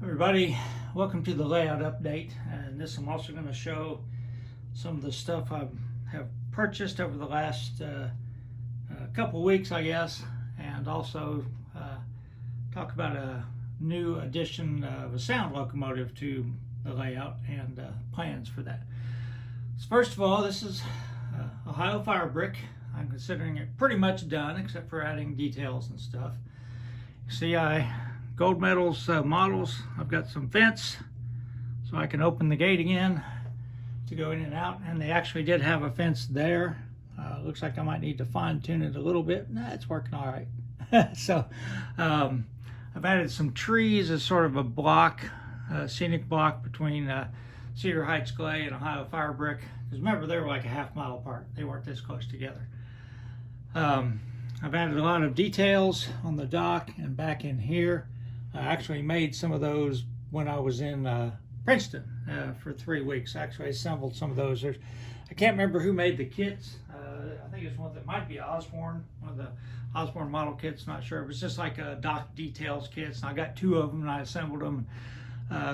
Everybody, welcome to the layout update, and this I'm also going to show some of the stuff I have purchased over the last couple weeks, I guess, and also talk about a new addition of a sound locomotive to the layout and plans for that. So first of all, this is Ohio Firebrick. I'm considering it pretty much done except for adding details and stuff. See, gold medals models. I've got some fence so I can open the gate again to go in and out, and they actually did have a fence there. Looks like I might need to fine tune it a little bit. Nah, it's working all right. So I've added some trees as sort of a block, scenic block between Cedar Heights Clay and Ohio Firebrick, because remember they were like a half-mile apart. They weren't this close together. I've added a lot of details on the dock and back in here. I actually made some of those when I was in Princeton for 3 weeks. Actually, I assembled some of those. I can't remember who made the kits. I think it's one that might be Osborne, one of the Osborne model kits. Not sure. It was just like a dock details kits. And I got 2 of them and I assembled them.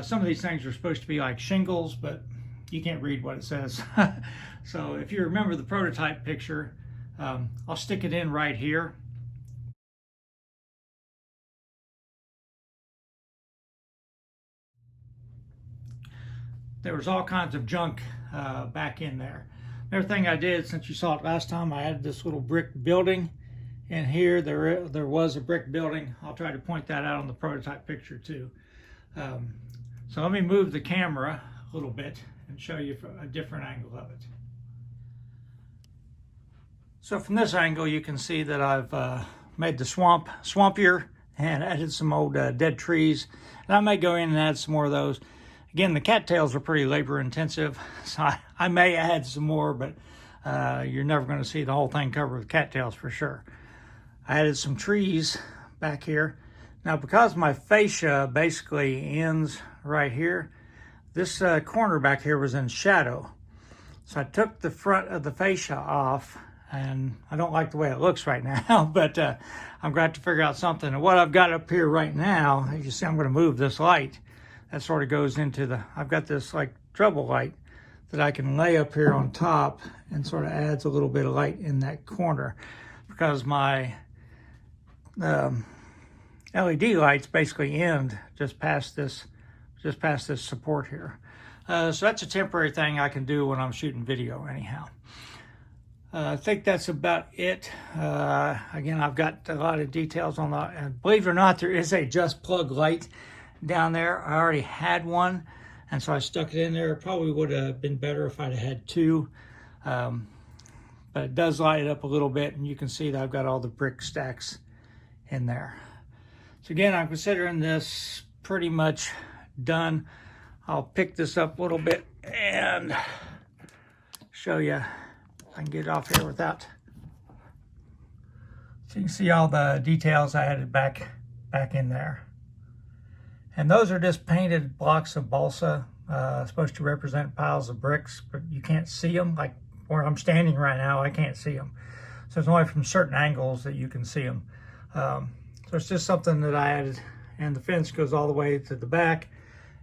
Some of these things are supposed to be like shingles, but you can't read what it says. So if you remember the prototype picture, I'll stick it in right here. There was all kinds of junk back in there. Another thing I did, since you saw it last time, I added this little brick building in here. There was a brick building. I'll try to point that out on the prototype picture too. So let me move the camera a little bit and show you a different angle of it. So from this angle, you can see that I've made the swamp swampier and added some old dead trees. And I may go in and add some more of those. Again, the cattails are pretty labor intensive, so I may add some more, but you're never going to see the whole thing covered with cattails for sure. I added some trees back here. Now, because my fascia basically ends right here, this corner back here was in shadow. So I took the front of the fascia off, and I don't like the way it looks right now, but I'm glad to figure out something. And what I've got up here right now, as you see, I'm going to move this light. That sort of goes into I've got this like trouble light that I can lay up here on top and sort of adds a little bit of light in that corner, because my LED lights basically end just past this support here. So that's a temporary thing I can do when I'm shooting video anyhow. I think that's about it. Again, I've got a lot of details on that, and believe it or not, there is a just plug light down there. I already had one, and so I stuck it in there. It probably would have been better if I'd had 2, but it does light it up a little bit, and you can see that I've got all the brick stacks in there. So again, I'm considering this pretty much done. I'll pick this up a little bit and show you if I can get it off here without. So you can see all the details I added back in there. And those are just painted blocks of balsa, supposed to represent piles of bricks, but you can't see them. Like where I'm standing right now, I can't see them. So it's only from certain angles that you can see them. So it's just something that I added, and the fence goes all the way to the back,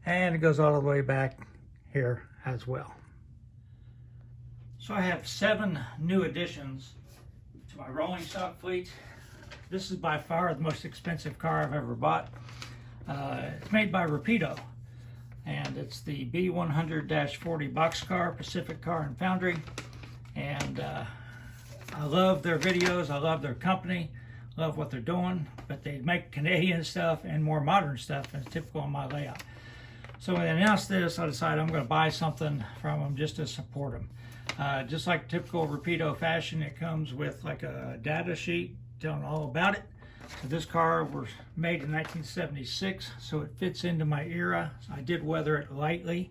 and it goes all the way back here as well. So I have 7 new additions to my rolling stock fleet. This is by far the most expensive car I've ever bought. It's made by Rapido, and it's the B100-40 boxcar, Pacific Car and Foundry. And I love their videos, I love their company, love what they're doing, but they make Canadian stuff and more modern stuff, and it's typical on my layout. So when they announced this, I decided I'm going to buy something from them just to support them. Just like typical Rapido fashion, it comes with like a data sheet telling all about it. So this car was made in 1976, so it fits into my era. So I did weather it lightly.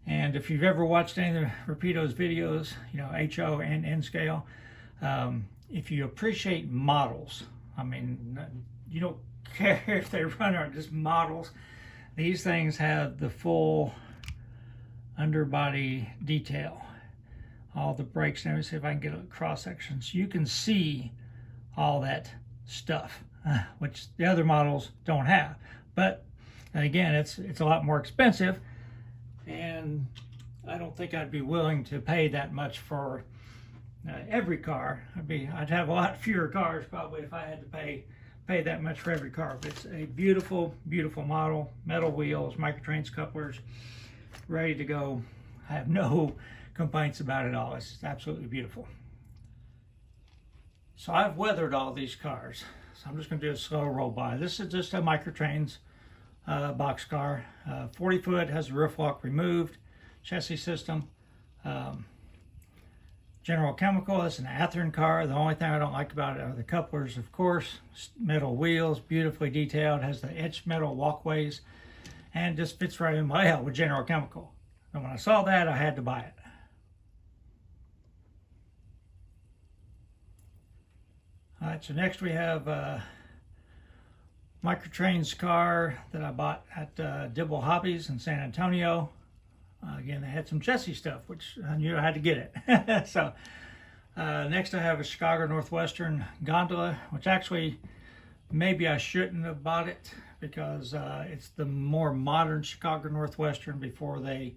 And if you've ever watched any of the Rapido's videos, you know, HO and N scale, if you appreciate models, I mean, you don't care if they run or just models. These things have the full underbody detail, all the brakes. Let me see if I can get a cross section so you can see all that stuff, which the other models don't have. But And again, it's a lot more expensive, and I don't think I'd be willing to pay that much for every car. I'd have a lot fewer cars probably if I had to pay that much for every car. But it's a beautiful, beautiful model. Metal wheels, microtrains, couplers, ready to go. I have no complaints about it all. It's absolutely beautiful. So I've weathered all these cars. So I'm just going to do a slow roll by. This is just a microtrains boxcar. 40 foot, has the roof lock removed, chassis system. General Chemical, it's an Athearn car. The only thing I don't like about it are the couplers, of course. Metal wheels, beautifully detailed, has the etched metal walkways, and just fits right in my layout with General Chemical. And when I saw that, I had to buy it. All right, so next we have Microtrains car that I bought at Dibble Hobbies in San Antonio. Again, they had some chassis stuff, which I knew I had to get it. So next I have a Chicago Northwestern gondola, which actually maybe I shouldn't have bought it because it's the more modern Chicago Northwestern before they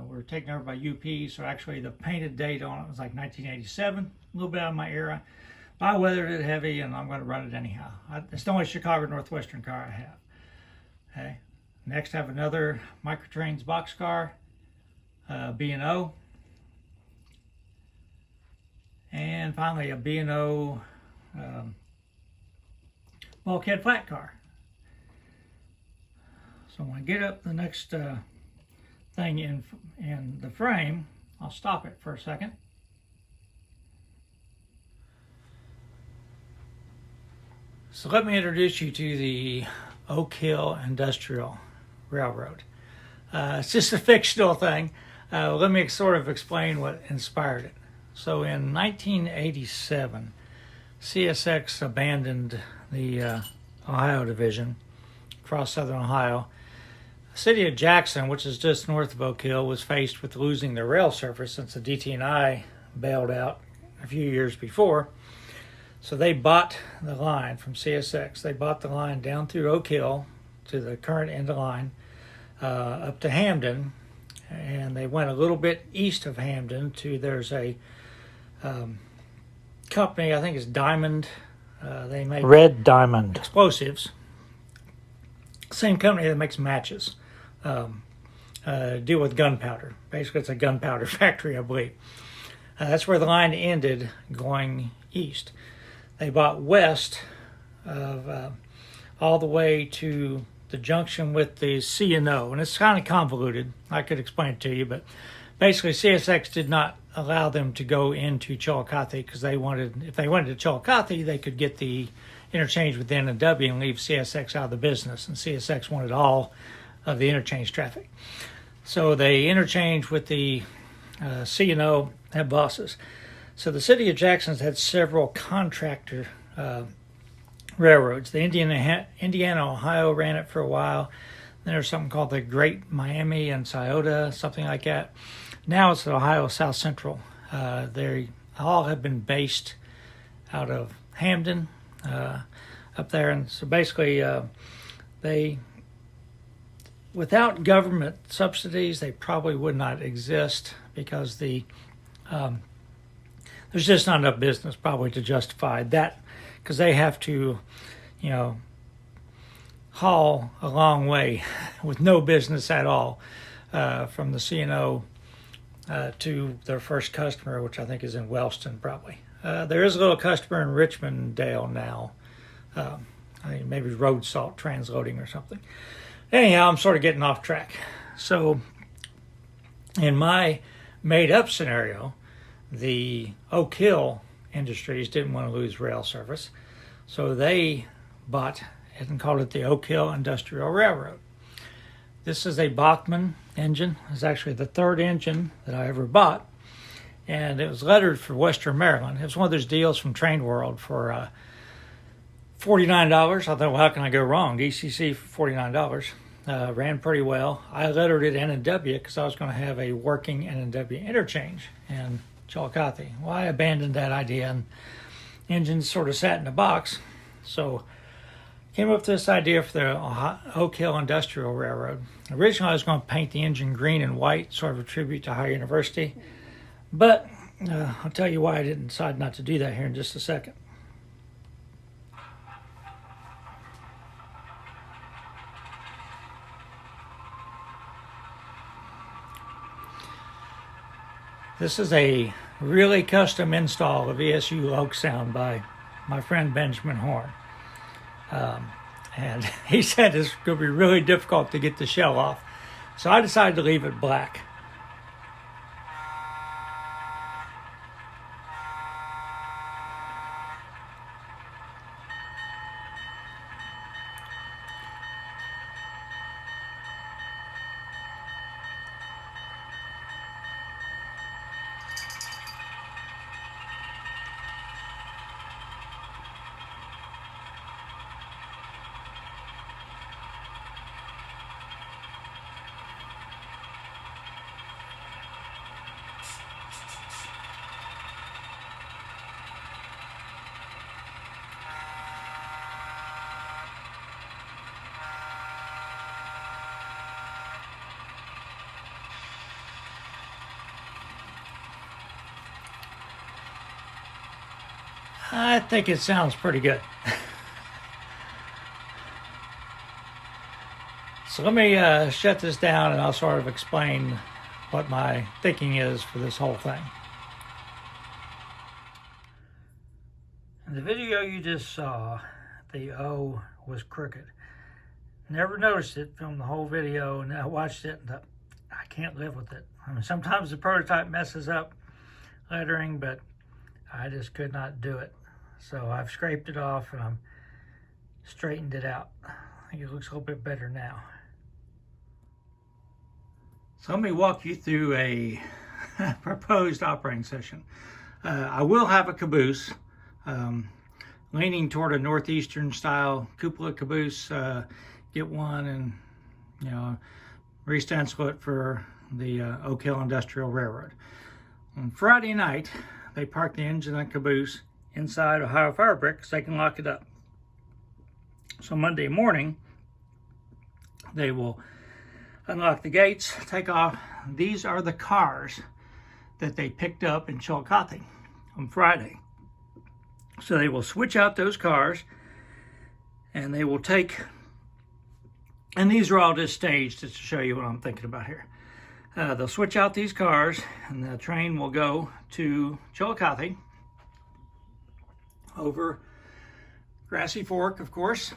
were taken over by UP. So actually the painted date on it was like 1987, a little bit out of my era. But I weathered it heavy and I'm going to run it anyhow. It's the only Chicago Northwestern car I have. Okay. Next I have another Microtrains boxcar, B&O. And finally a B&O bulkhead flat car. So when I get up the next thing in the frame, I'll stop it for a second. So let me introduce you to the Oak Hill Industrial Railroad. It's just a fictional thing. Let me sort of explain what inspired it. So in 1987, CSX abandoned the Ohio division across southern Ohio. The city of Jackson, which is just north of Oak Hill, was faced with losing their rail service since the DT&I bailed out a few years before. So they bought the line from CSX. They bought the line down through Oak Hill to the current end of the line, up to Hamden, and they went a little bit east of Hamden to, there's a company, I think it's Diamond. They make Red Diamond explosives. Same company that makes matches. Deal with gunpowder. Basically, it's a gunpowder factory, I believe. That's where the line ended going east. They bought west of all the way to the junction with the C&O, and it's kind of convoluted. I could explain it to you, but basically CSX did not allow them to go into Chillicothe because if they went to Chillicothe, they could get the interchange with N&W and leave CSX out of the business, and CSX wanted all of the interchange traffic. So they interchanged with the C&O at Bosses. So the city of Jackson's had several contractor railroads. The Indiana, Ohio ran it for a while. Then there's something called the Great Miami and Scioto, something like that. Now it's the Ohio South Central. They all have been based out of Hamden up there. And so basically they, without government subsidies, they probably would not exist because there's just not enough business probably to justify that, because they have to, haul a long way with no business at all from the C&O to their first customer, which I think is in Wellston probably. There is a little customer in Richmonddale now. I think maybe road salt transloading or something. Anyhow, I'm sort of getting off track. So in my made-up scenario, the Oak Hill Industries didn't want to lose rail service, so they bought it and called it the Oak Hill Industrial Railroad. This is a Bachmann engine. It's actually the third engine that I ever bought, and it was lettered for Western Maryland. It was one of those deals from Train World for $49. I thought, well, how can I go wrong? DCC for $49. Ran pretty well. I lettered it N&W because I was going to have a working N&W interchange in Chillicothe. Well, I abandoned that idea, and engines sort of sat in a box. So Came up with this idea for the Oak Hill Industrial Railroad. Originally, I was going to paint the engine green and white, sort of a tribute to Ohio University. But I'll tell you why I didn't decide not to do that here in just a second. This is a really custom install of ESU Oak Sound by my friend Benjamin Horn. And he said it's going to be really difficult to get the shell off. So I decided to leave it black. I think it sounds pretty good. So let me shut this down and I'll sort of explain what my thinking is for this whole thing. In the video you just saw, the O was crooked. Never noticed it, filmed the whole video, and I watched it and thought, I can't live with it. I mean, sometimes the prototype messes up lettering, but I just could not do it. So I've scraped it off and I've straightened it out. I think it looks a little bit better now. So let me walk you through a proposed operating session. I will have a caboose, leaning toward a northeastern style cupola caboose. Get one and, you know, re-stencil it for the Oak Hill Industrial Railroad. On Friday night, they park the engine and caboose inside Ohio Firebrick so they can lock it up. So Monday morning, they will unlock the gates, take off. These are the cars that they picked up in Chillicothe on Friday. So they will switch out those cars and they will take, and these are all just staged just to show you what I'm thinking about here. They'll switch out these cars and the train will go to Chillicothe over Grassy Fork, of course.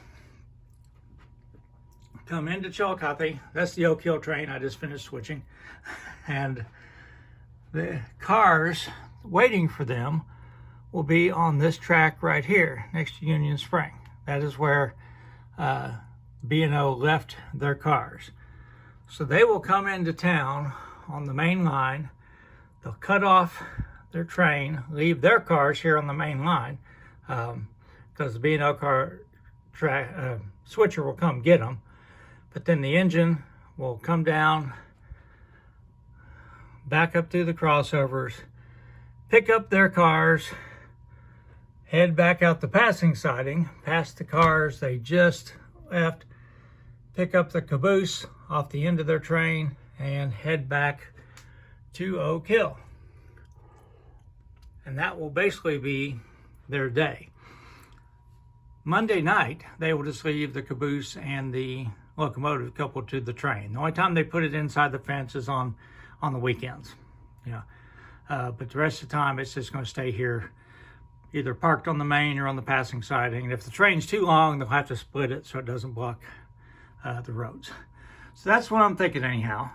Come into Chillicothe. That's the Oak Hill train I just finished switching. And the cars waiting for them will be on this track right here next to Union Spring. That is where B&O left their cars. So they will come into town on the main line. They'll cut off their train, leave their cars here on the main line, because the B&O car switcher will come get them. But then the engine will come down, back up through the crossovers, pick up their cars, head back out the passing siding, past the cars they just left, pick up the caboose off the end of their train, and head back to Oak Hill. And that will basically be their day. Monday night, they will just leave the caboose and the locomotive coupled to the train. The only time they put it inside the fence is on the weekends. Yeah. But the rest of the time, it's just going to stay here, either parked on the main or on the passing siding. And if the train's too long, they'll have to split it so it doesn't block the roads. So that's what I'm thinking anyhow.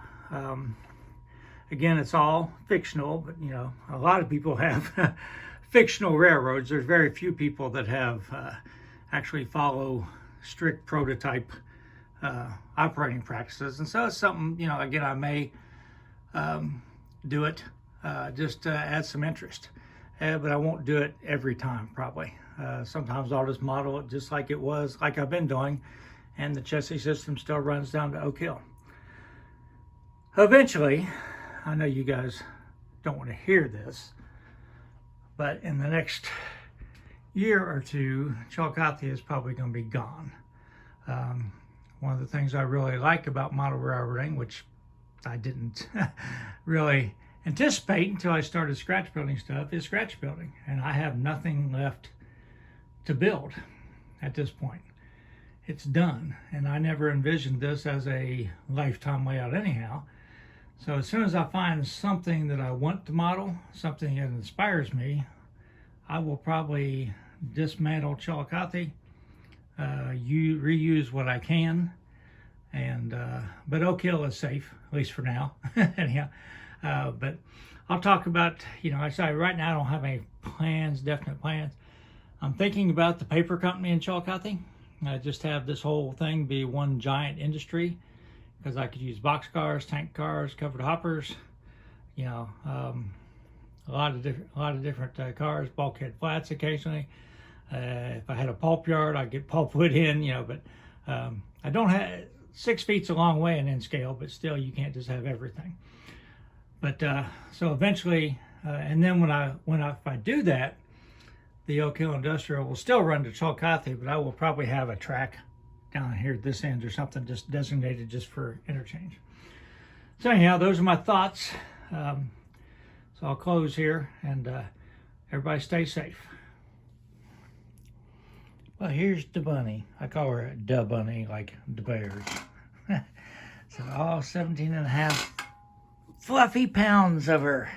Again, it's all fictional, but you know, a lot of people have fictional railroads. There's very few people that have actually follow strict prototype operating practices. And so it's something, you know, again, I may do it just to add some interest. But I won't do it every time, probably. Sometimes I'll just model it just like it was, like I've been doing, and the chassis system still runs down to Oak Hill. Eventually, I know you guys don't want to hear this, but in the next year or two, Chillicothe is probably going to be gone. One of the things I really like about model railroading, which I didn't really anticipate until I started scratch building stuff, is scratch building. And I have nothing left to build at this point. It's done. And I never envisioned this as a lifetime layout anyhow. So as soon as I find something that I want to model, something that inspires me, I will probably dismantle Chillicothe, reuse what I can, and but Oak Hill is safe, at least for now. Anyhow, but I'll talk about, I say right now I don't have any plans, definite plans. I'm thinking about the paper company in Chillicothe. I just have this whole thing be one giant industry, because I could use boxcars, tank cars, covered hoppers, a lot of different cars, bulkhead flats occasionally. If I had a pulp yard, I'd get pulpwood in, but I don't have 6 feet's a long way in N scale, but still you can't just have everything. But so eventually, and then if I do that, the Oak Hill Industrial will still run to Chillicothe, but I will probably have a track down here at this end or something just designated just for interchange. So anyhow, those are my thoughts. So I'll close here, and everybody stay safe. Well, here's the bunny. I call her Da Bunny, like the bears. So all 17 and a half fluffy pounds of her.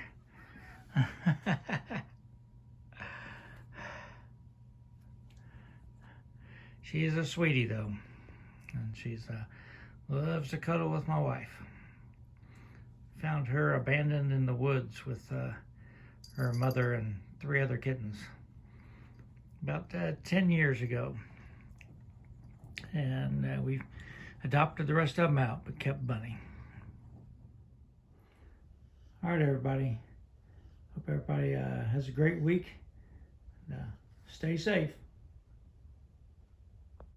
She's a sweetie though, and she's loves to cuddle with my wife. Found her abandoned in the woods with her mother and 3 other kittens about 10 years ago, and we adopted the rest of them out, but kept Bunny. All right, everybody. Hope everybody has a great week. Stay safe.